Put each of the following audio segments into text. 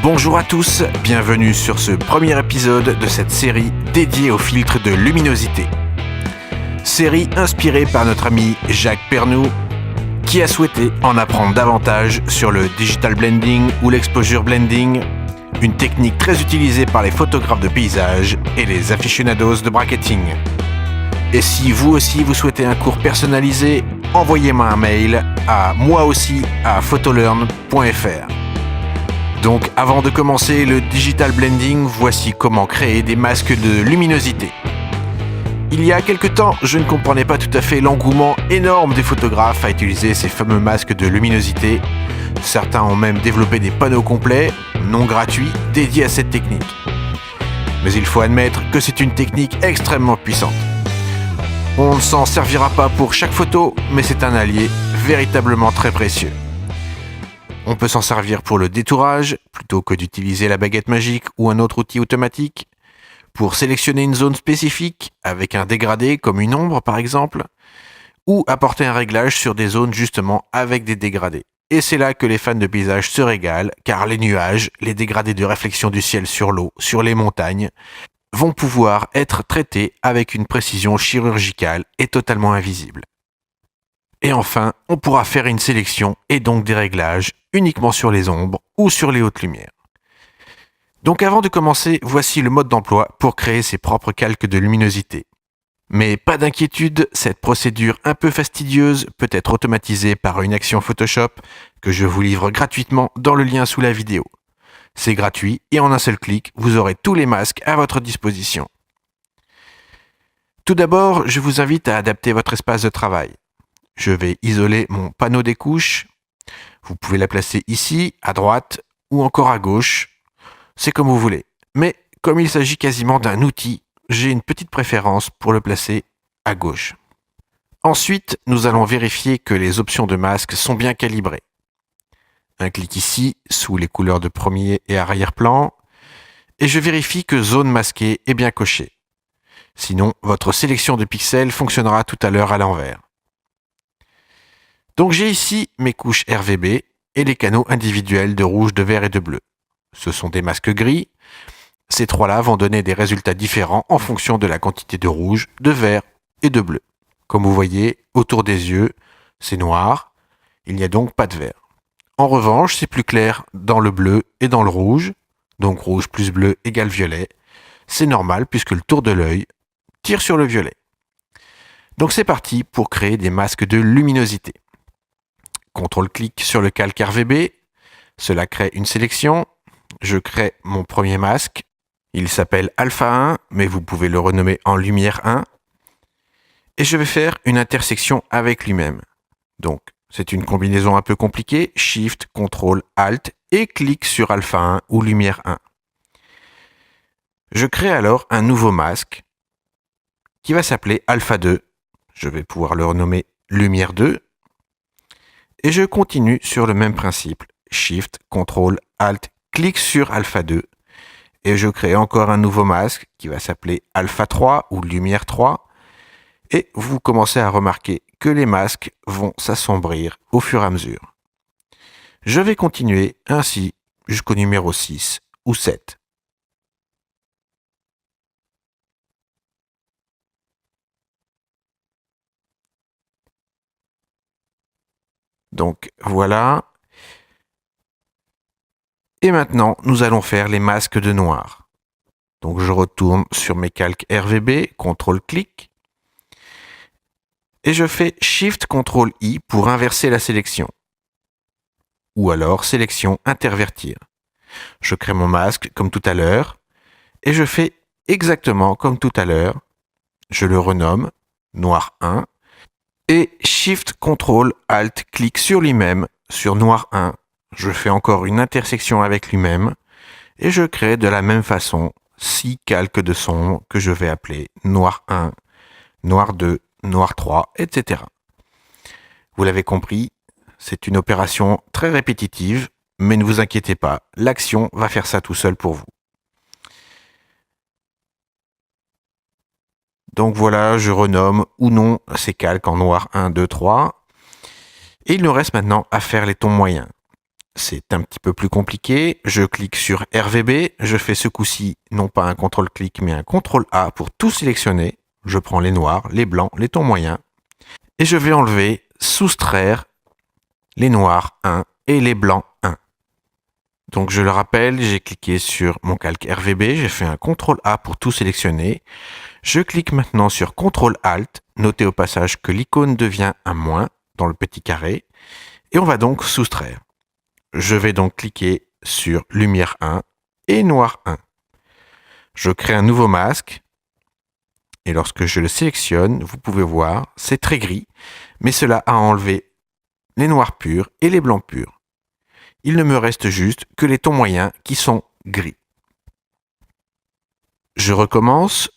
Bonjour à tous, bienvenue sur ce premier épisode de cette série dédiée au filtre de luminosité. Série inspirée par notre ami Jacques Pernoud, qui a souhaité en apprendre davantage sur le digital blending ou l'exposure blending, une technique très utilisée par les photographes de paysage et les aficionados de bracketing. Et si vous aussi vous souhaitez un cours personnalisé, envoyez-moi un mail à moiaussi@photolearn.fr. Donc avant de commencer le digital blending, voici comment créer des masques de luminosité. Il y a quelque temps, je ne comprenais pas tout à fait l'engouement énorme des photographes à utiliser ces fameux masques de luminosité. Certains ont même développé des panneaux complets, non gratuits, dédiés à cette technique. Mais il faut admettre que c'est une technique extrêmement puissante. On ne s'en servira pas pour chaque photo, mais c'est un allié véritablement très précieux. On peut s'en servir pour le détourage, plutôt que d'utiliser la baguette magique ou un autre outil automatique, pour sélectionner une zone spécifique, avec un dégradé comme une ombre par exemple, ou apporter un réglage sur des zones justement avec des dégradés. Et c'est là que les fans de paysage se régalent, car les nuages, les dégradés de réflexion du ciel sur l'eau, sur les montagnes, vont pouvoir être traités avec une précision chirurgicale et totalement invisible. Et enfin, on pourra faire une sélection et donc des réglages uniquement sur les ombres ou sur les hautes lumières. Donc avant de commencer, voici le mode d'emploi pour créer ses propres calques de luminosité. Mais pas d'inquiétude, cette procédure un peu fastidieuse peut être automatisée par une action Photoshop que je vous livre gratuitement dans le lien sous la vidéo. C'est gratuit et en un seul clic, vous aurez tous les masques à votre disposition. Tout d'abord, je vous invite à adapter votre espace de travail. Je vais isoler mon panneau des couches. Vous pouvez la placer ici, à droite ou encore à gauche. C'est comme vous voulez. Mais comme il s'agit quasiment d'un outil, j'ai une petite préférence pour le placer à gauche. Ensuite, nous allons vérifier que les options de masque sont bien calibrées. Un clic ici, sous les couleurs de premier et arrière-plan, et je vérifie que zone masquée est bien cochée. Sinon, votre sélection de pixels fonctionnera tout à l'heure à l'envers. Donc j'ai ici mes couches RVB et les canaux individuels de rouge, de vert et de bleu. Ce sont des masques gris. Ces trois-là vont donner des résultats différents en fonction de la quantité de rouge, de vert et de bleu. Comme vous voyez, autour des yeux, c'est noir. Il n'y a donc pas de vert. En revanche, c'est plus clair dans le bleu et dans le rouge. Donc rouge plus bleu égale violet. C'est normal puisque le tour de l'œil tire sur le violet. Donc c'est parti pour créer des masques de luminosité. CTRL-clic sur le calque RVB, cela crée une sélection. Je crée mon premier masque. Il s'appelle Alpha 1, mais vous pouvez le renommer en Lumière 1. Et je vais faire une intersection avec lui-même. Donc, c'est une combinaison un peu compliquée. Shift, CTRL, ALT et clic sur Alpha 1 ou Lumière 1. Je crée alors un nouveau masque qui va s'appeler Alpha 2. Je vais pouvoir le renommer Lumière 2. Et je continue sur le même principe. Shift, CTRL, ALT, clic sur Alpha 2. Et je crée encore un nouveau masque qui va s'appeler Alpha 3 ou Lumière 3. Et vous commencez à remarquer que les masques vont s'assombrir au fur et à mesure. Je vais continuer ainsi jusqu'au numéro 6 ou 7. Donc voilà. Et maintenant, nous allons faire les masques de noir. Donc je retourne sur mes calques RVB, CTRL-clic. Et je fais Shift-CTRL-I pour inverser la sélection. Ou alors sélection intervertir. Je crée mon masque comme tout à l'heure. Et je fais exactement comme tout à l'heure. Je le renomme Noir 1. Et Shift-CTRL-ALT, clic sur lui-même, sur Noir 1. Je fais encore une intersection avec lui-même. Et je crée de la même façon 6 calques de son que je vais appeler Noir 1, Noir 2, Noir 3, etc. Vous l'avez compris, c'est une opération très répétitive, mais ne vous inquiétez pas, l'action va faire ça tout seul pour vous. Donc voilà, je renomme ou non ces calques en noir 1, 2, 3. Et il nous reste maintenant à faire les tons moyens. C'est un petit peu plus compliqué. Je clique sur RVB. Je fais ce coup-ci non pas un CTRL-clic mais un CTRL-A pour tout sélectionner. Je prends les noirs, les blancs, les tons moyens. Et je vais enlever, soustraire les noirs 1 et les blancs 1. Donc je le rappelle, j'ai cliqué sur mon calque RVB, j'ai fait un CTRL-A pour tout sélectionner. Je clique maintenant sur CTRL-ALT. Notez au passage que l'icône devient un moins dans le petit carré. Et on va donc soustraire. Je vais donc cliquer sur lumière 1 et noir 1. Je crée un nouveau masque. Et lorsque je le sélectionne, vous pouvez voir, c'est très gris, mais cela a enlevé les noirs purs et les blancs purs. Il ne me reste juste que les tons moyens qui sont gris. Je recommence.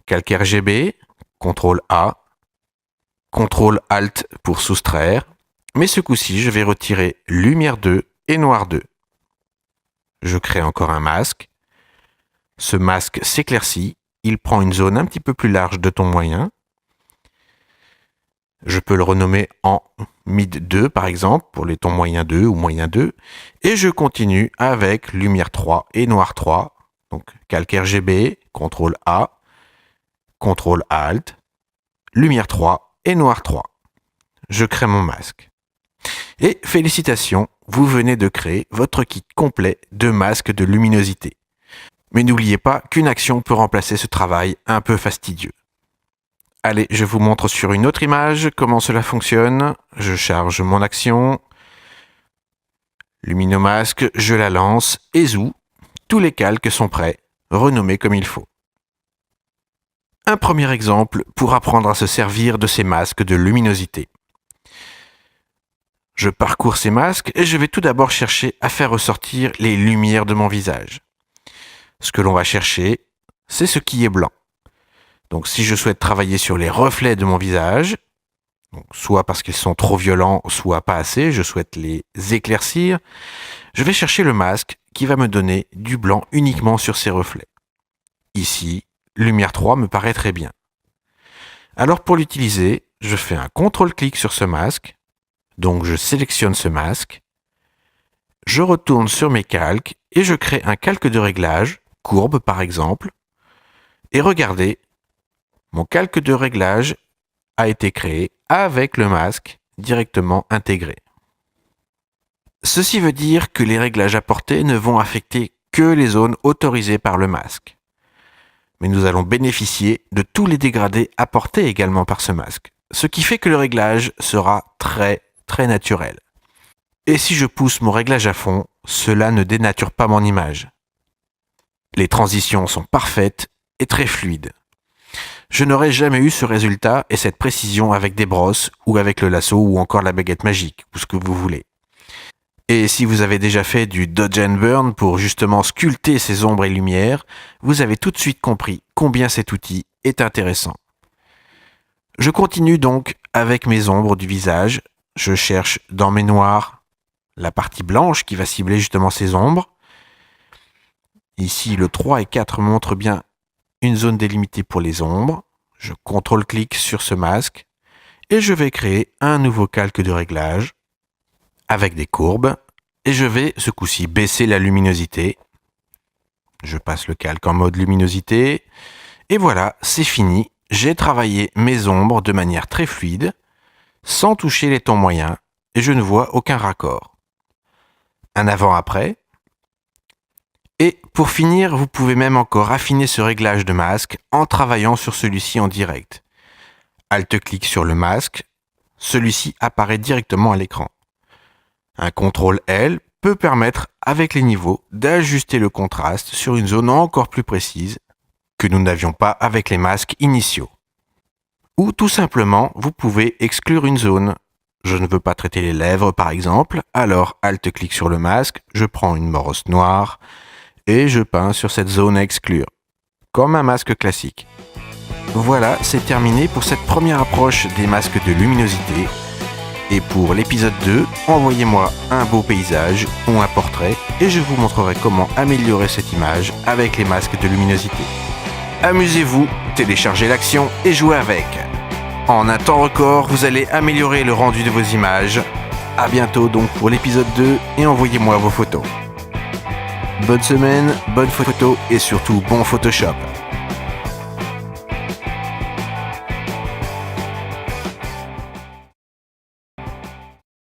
Calque RGB, CTRL-A, CTRL-ALT pour soustraire. Mais ce coup-ci, je vais retirer lumière 2 et noir 2. Je crée encore un masque. Ce masque s'éclaircit. Il prend une zone un petit peu plus large de ton moyen. Je peux le renommer en mid 2 par exemple, pour les tons moyen 2 ou moyen 2. Et je continue avec lumière 3 et noir 3. Donc calque RGB, CTRL-A, CTRL-ALT, lumière 3 et noir 3. Je crée mon masque. Et félicitations, vous venez de créer votre kit complet de masques de luminosité. Mais n'oubliez pas qu'une action peut remplacer ce travail un peu fastidieux. Allez, je vous montre sur une autre image comment cela fonctionne. Je charge mon action. Luminomasque, je la lance et zou. Tous les calques sont prêts, renommés comme il faut. Un premier exemple pour apprendre à se servir de ces masques de luminosité. Je parcours ces masques et je vais tout d'abord chercher à faire ressortir les lumières de mon visage. Ce que l'on va chercher, c'est ce qui est blanc. Donc si je souhaite travailler sur les reflets de mon visage, donc soit parce qu'ils sont trop violents, soit pas assez, je souhaite les éclaircir, je vais chercher le masque qui va me donner du blanc uniquement sur ces reflets. Ici, lumière 3 me paraît très bien. Alors pour l'utiliser, je fais un CTRL-clic sur ce masque. Donc je sélectionne ce masque, je retourne sur mes calques et je crée un calque de réglage, courbe par exemple. Et regardez, mon calque de réglage a été créé avec le masque directement intégré. Ceci veut dire que les réglages apportés ne vont affecter que les zones autorisées par le masque. Mais nous allons bénéficier de tous les dégradés apportés également par ce masque. Ce qui fait que le réglage sera très naturel. Et si je pousse mon réglage à fond, cela ne dénature pas mon image. Les transitions sont parfaites et très fluides. Je n'aurais jamais eu ce résultat et cette précision avec des brosses ou avec le lasso ou encore la baguette magique, ou ce que vous voulez. Et si vous avez déjà fait du dodge and burn pour justement sculpter ces ombres et lumières, vous avez tout de suite compris combien cet outil est intéressant. Je continue donc avec mes ombres du visage. Je cherche dans mes noirs la partie blanche qui va cibler justement ces ombres. Ici, le 3 et 4 montrent bien une zone délimitée pour les ombres. Je CTRL-clic sur ce masque et je vais créer un nouveau calque de réglage avec des courbes et je vais ce coup-ci baisser la luminosité. Je passe le calque en mode luminosité et voilà, c'est fini. J'ai travaillé mes ombres de manière très fluide, sans toucher les tons moyens, et je ne vois aucun raccord. Un avant-après. Et pour finir, vous pouvez même encore affiner ce réglage de masque en travaillant sur celui-ci en direct. Alt-clic sur le masque, celui-ci apparaît directement à l'écran. Un CTRL-L peut permettre, avec les niveaux, d'ajuster le contraste sur une zone encore plus précise que nous n'avions pas avec les masques initiaux. Ou tout simplement, vous pouvez exclure une zone. Je ne veux pas traiter les lèvres par exemple, alors Alt-clic sur le masque, je prends une brosse noire et je peins sur cette zone à exclure, comme un masque classique. Voilà, c'est terminé pour cette première approche des masques de luminosité. Et pour l'épisode 2, envoyez-moi un beau paysage ou un portrait et je vous montrerai comment améliorer cette image avec les masques de luminosité. Amusez-vous, téléchargez l'action et jouez avec. En un temps record, vous allez améliorer le rendu de vos images à bientôt donc pour l'épisode 2 et envoyez-moi vos photos. Bonne semaine, bonne photo et surtout bon Photoshop.